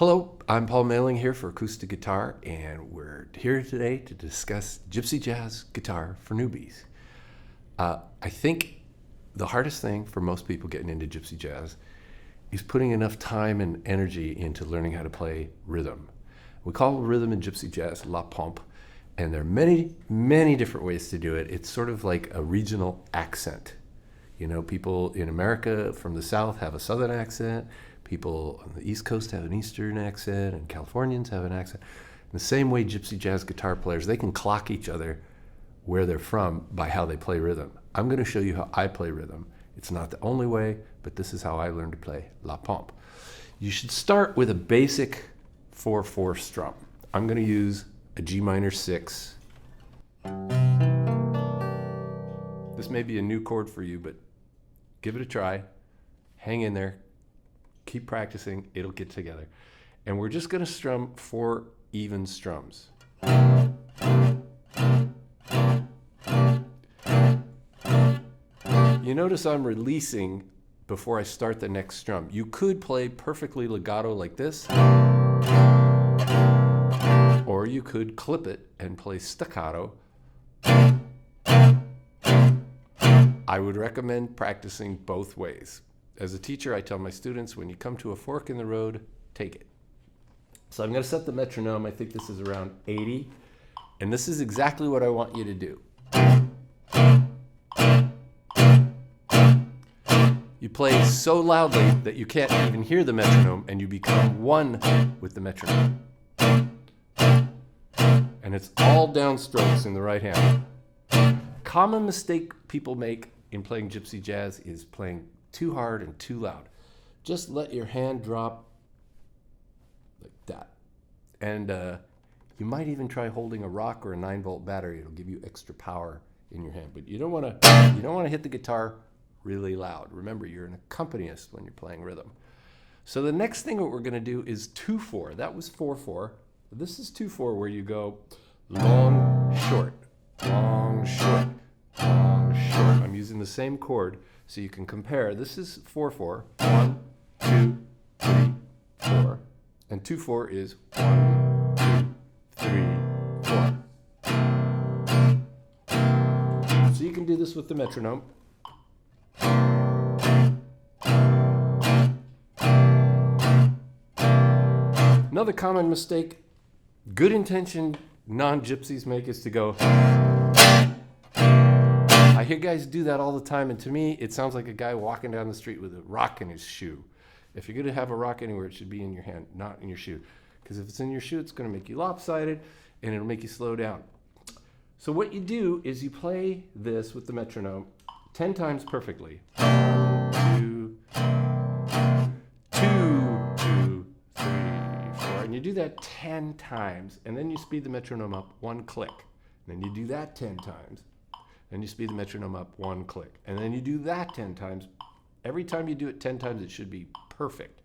Hello, I'm Paul Mailing here for Acoustic Guitar, and we're here today to discuss Gypsy Jazz guitar for newbies. I think the hardest thing for most people getting into Gypsy Jazz is putting enough time and energy into learning how to play rhythm. We call rhythm in Gypsy Jazz la pompe, and there are many, many different ways to do it. It's sort of like a regional accent. You know, people in America from the South have a Southern accent. People on the East Coast have an Eastern accent, and Californians have an accent. In the same way, Gypsy Jazz guitar players, they can clock each other where they're from by how they play rhythm. I'm going to show you how I play rhythm. It's not the only way, but this is how I learned to play la pompe. You should start with a basic 4/4 strum. I'm going to use a G minor 6. This may be a new chord for you, but give it a try. Hang in there. Keep practicing, it'll get together. And we're just going to strum 4 even strums. You notice I'm releasing before I start the next strum. You could play perfectly legato like this, or you could clip it and play staccato. I would recommend practicing both ways. As a teacher, I tell my students, when you come to a fork in the road, take it. So I'm going to set the metronome. I think this is around 80. And this is exactly what I want you to do. You play so loudly that you can't even hear the metronome, and you become one with the metronome. And it's all downstrokes in the right hand. Common mistake people make in playing Gypsy Jazz is playing too hard and too loud. Just let your hand drop like that. And you might even try holding a rock or a 9-volt battery. It'll give you extra power in your hand. But you don't want to hit the guitar really loud. Remember, you're an accompanist when you're playing rhythm. So the next thing that we're going to do is 2/4. That was 4/4. This is 2/4, where you go long, short, long, short, long, short. I'm using the same chord, so you can compare. This is 4/4. 1, 2, 3, 4. And 2/4 is 1, 2, 3, 4. So you can do this with the metronome. Another common mistake good intentioned non-gypsies make is to go. I hear guys do that all the time, and to me, it sounds like a guy walking down the street with a rock in his shoe. If you're going to have a rock anywhere, it should be in your hand, not in your shoe. Because if it's in your shoe, it's going to make you lopsided, and it'll make you slow down. So what you do is you play this with the metronome 10 times perfectly. 1, 2, 2, 2, 3, 4. And you do that 10 times, and then you speed the metronome up 1 click. And then you do that 10 times. Then you speed the metronome up 1 click. And then you do that 10 times. Every time you do it 10 times, it should be perfect.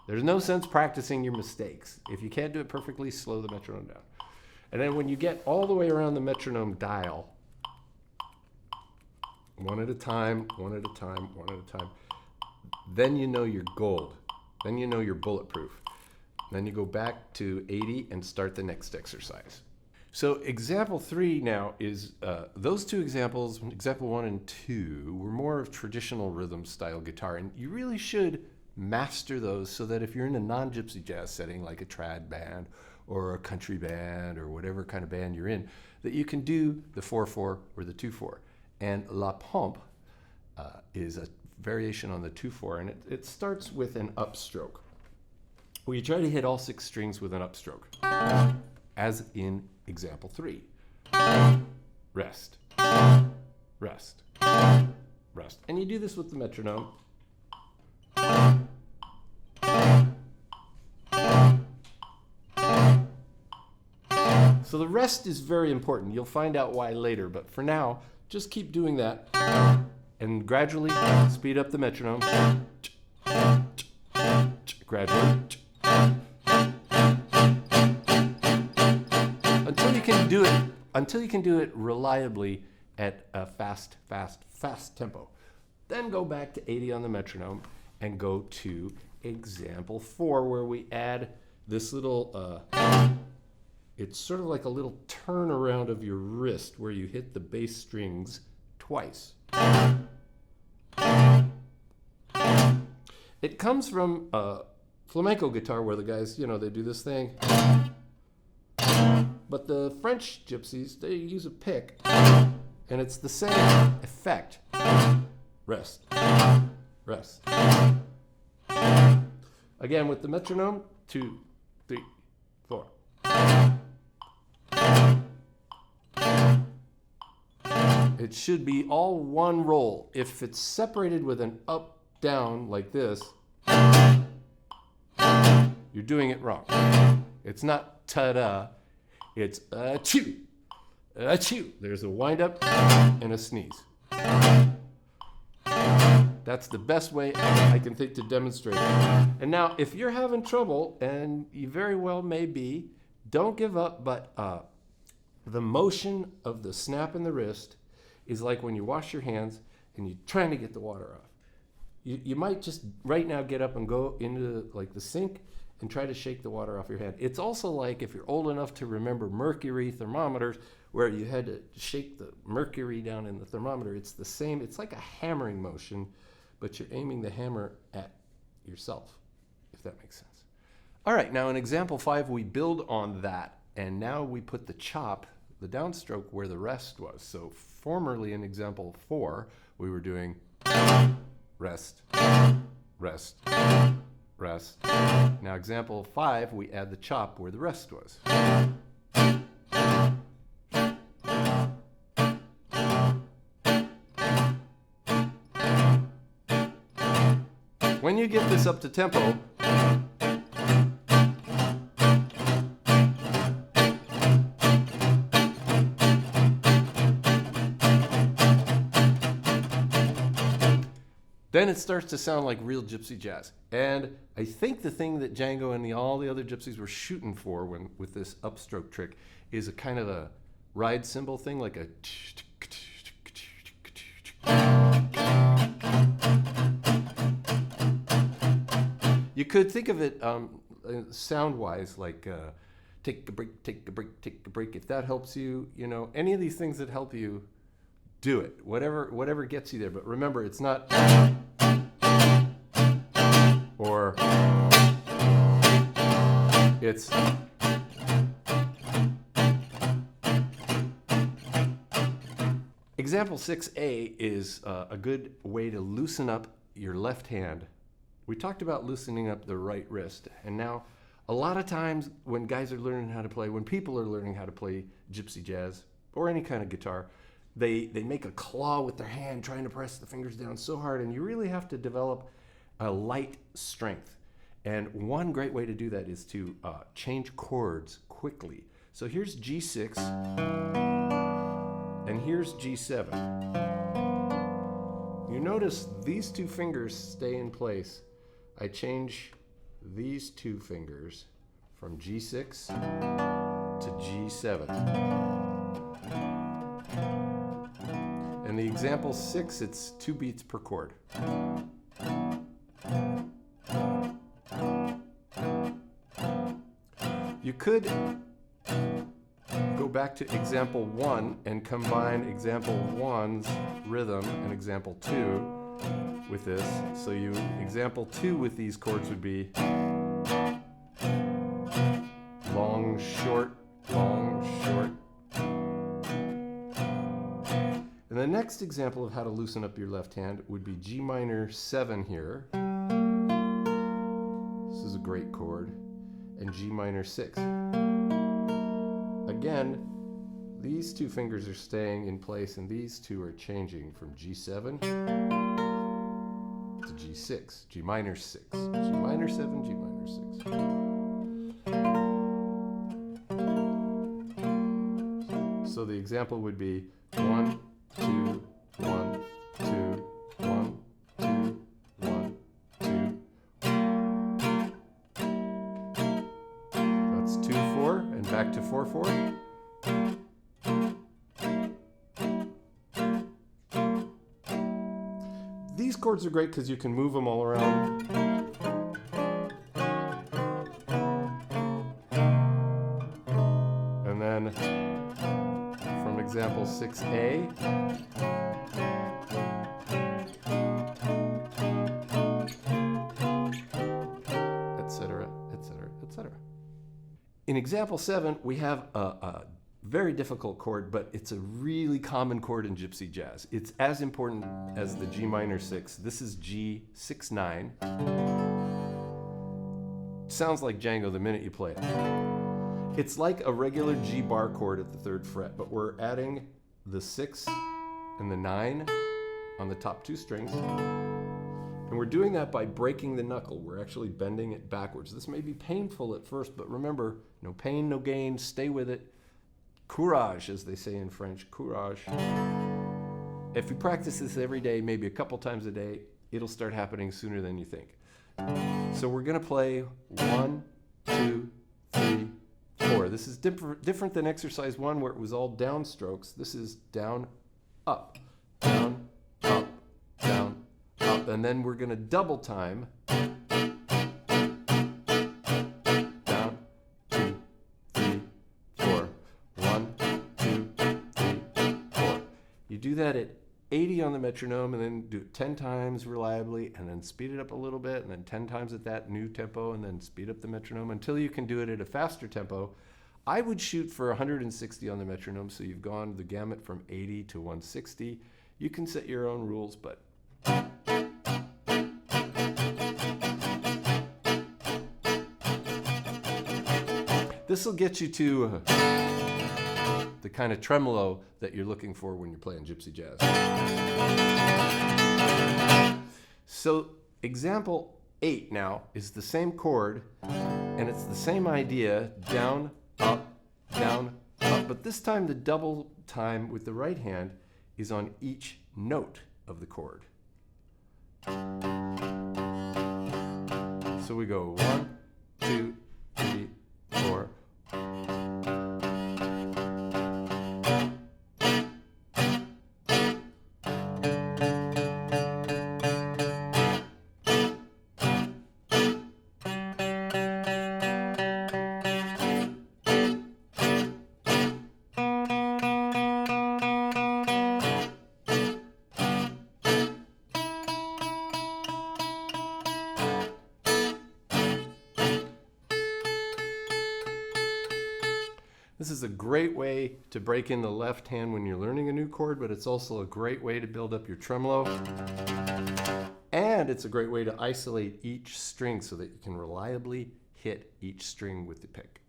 There's no sense practicing your mistakes. If you can't do it perfectly, slow the metronome down. And then when you get all the way around the metronome dial, one at a time, one at a time, one at a time, then you know you're gold. Then you know you're bulletproof. Then you go back to 80 and start the next exercise. So example 3 now is, those two examples, example 1 and 2, were more of traditional rhythm style guitar. And you really should master those so that if you're in a non-Gypsy Jazz setting, like a trad band or a country band or whatever kind of band you're in, that you can do the 4/4 or the 2/4. And la pompe is a variation on the 2/4, and it starts with an upstroke. Well, you try to hit all 6 strings with an upstroke, as in example 3. Rest, rest, rest. And you do this with the metronome. So the rest is very important. You'll find out why later, but for now, just keep doing that and gradually speed up the metronome. Gradually. Until you can do it reliably at a fast tempo. Then go back to 80 on the metronome and go to example 4, where we add this little, it's sort of like a little turnaround of your wrist where you hit the bass strings twice. It comes from flamenco guitar where the guys, you know, they do this thing. But the French gypsies, they use a pick, and it's the same effect. Rest, rest. Again, with the metronome, 2, 3, 4. It should be all one roll. If it's separated with an up, down like this, you're doing it wrong. It's not ta-da, it's achoo, achoo. There's a wind up and a sneeze. That's the best way I can think to demonstrate it. And now, if you're having trouble, and you very well may be, don't give up, but the motion of the snap in the wrist is like when you wash your hands and you're trying to get the water off. You might just right now get up and go into like the sink and try to shake the water off your hand. It's also like if you're old enough to remember mercury thermometers, where you had to shake the mercury down in the thermometer. It's the same. It's like a hammering motion, but you're aiming the hammer at yourself, if that makes sense. All right, now in example 5, we build on that, and now we put the chop, the downstroke, where the rest was. So formerly in example 4, we were doing rest, rest, rest. Now example 5, we add the chop where the rest was. When you get this up to tempo, then it starts to sound like real gypsy jazz. And I think the thing that Django and all the other gypsies were shooting for with this upstroke trick is a kind of a ride cymbal thing, like a... You could think of it sound-wise, like take a break, take a break, take a break. If that helps you, you know, any of these things that help you, do it. Whatever gets you there. But remember, it's not... or it's... Example 6A is a good way to loosen up your left hand. We talked about loosening up the right wrist, and now a lot of times when guys are learning how to play, when people are learning how to play gypsy jazz or any kind of guitar, they make a claw with their hand trying to press the fingers down so hard, and you really have to develop a light strength. And one great way to do that is to change chords quickly. So here's G6, and here's G7. You notice these two fingers stay in place. I change these two fingers from G6 to G7. In the example 6, it's 2 beats per chord. You could go back to example 1 and combine example 1's rhythm and example 2 with this. So example 2 with these chords would be long, short, long, short. And the next example of how to loosen up your left hand would be G minor 7 here. This is a great chord. And G minor 6. Again, these two fingers are staying in place, and these two are changing from G7 to G6. G minor 6. G minor 7, G minor 6. So the example would be 1, 2, 1, 2, 1, 2, 1, 2. That's 2, 4, and back to 4, 4. These chords are great because you can move them all around. And then from example 6A, etc., etc., etc. In example 7, we have a very difficult chord, but it's a really common chord in Gypsy jazz. It's as important as the G minor 6. This is G6-9. Sounds like Django the minute you play it. It's like a regular G bar chord at the 3rd fret, but we're adding the 6 and the 9 on the top 2 strings. And we're doing that by breaking the knuckle. We're actually bending it backwards. This may be painful at first, but remember, no pain, no gain, stay with it. Courage, as they say in French, courage. If you practice this every day, maybe a couple times a day, it'll start happening sooner than you think. So we're gonna play 1, 2, 3, 4. This is different than exercise 1 where it was all down strokes. This is down, up, down, up, down, up. And then we're gonna double time. Down, 2, 3, 4. 1, 2, 3, 4. You do that at 80 on the metronome and then do it 10 times reliably and then speed it up a little bit and then 10 times at that new tempo and then speed up the metronome until you can do it at a faster tempo. I would shoot for 160 on the metronome, so you've gone the gamut from 80 to 160. You can set your own rules, but this will get you to the kind of tremolo that you're looking for when you're playing Gypsy jazz. So example 8 now is the same chord, and it's the same idea, down, up, but this time the double time with the right hand is on each note of the chord. So we go 1, 2, 3, 4. This is a great way to break in the left hand when you're learning a new chord, but it's also a great way to build up your tremolo. And it's a great way to isolate each string so that you can reliably hit each string with the pick.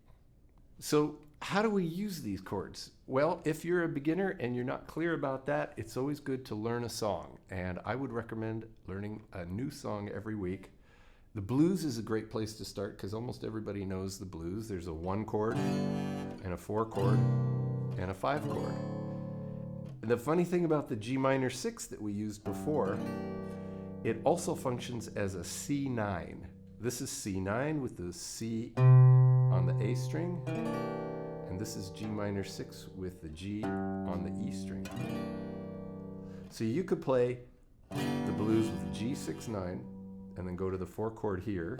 So how do we use these chords? Well, if you're a beginner and you're not clear about that, it's always good to learn a song. And I would recommend learning a new song every week. The blues is a great place to start because almost everybody knows the blues. There's a 1 chord and a 4 chord and a 5 chord. And the funny thing about the G minor 6 that we used before, it also functions as a C9. This is C9 with the C on the A string, and this is G minor 6 with the G on the E string. So you could play the blues with the G6-9 and then go to the 4 chord here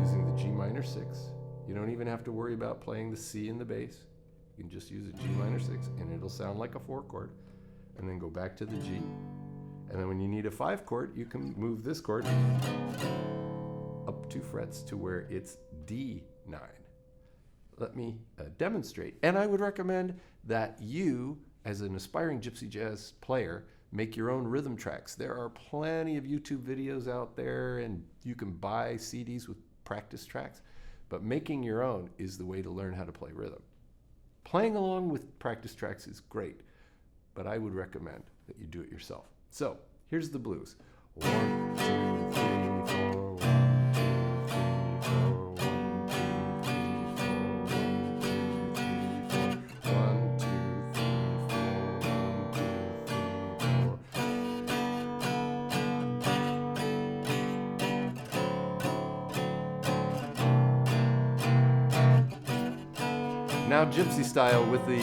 using the G minor 6. You don't even have to worry about playing the C in the bass. You can just use a G minor 6 and it'll sound like a 4 chord, and then go back to the G. And then when you need a 5 chord, you can move this chord up 2 frets to where it's D9. Let me demonstrate. And I would recommend that you, as an aspiring Gypsy jazz player, make your own rhythm tracks. There are plenty of YouTube videos out there, and you can buy CDs with practice tracks, but making your own is the way to learn how to play rhythm. Playing along with practice tracks is great, but I would recommend that you do it yourself. So here's the blues. 1, 2, 3, 4, 1, 2, 3, 4, 1, 2, 3, 4. Now Gypsy style with the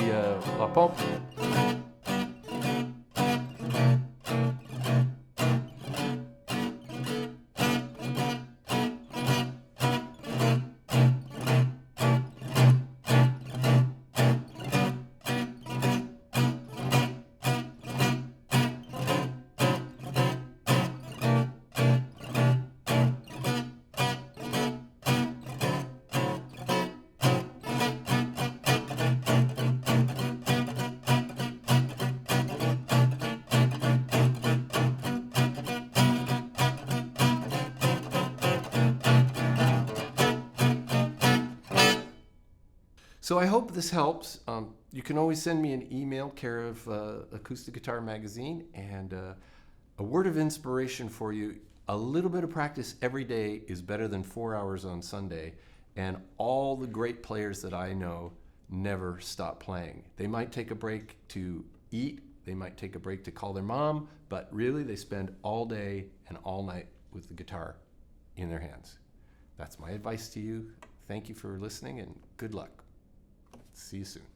la pompe. So I hope this helps. You can always send me an email, care of Acoustic Guitar Magazine, and a word of inspiration for you. A little bit of practice every day is better than 4 hours on Sunday, and all the great players that I know never stop playing. They might take a break to eat, they might take a break to call their mom, but really they spend all day and all night with the guitar in their hands. That's my advice to you. Thank you for listening, and good luck. See you soon.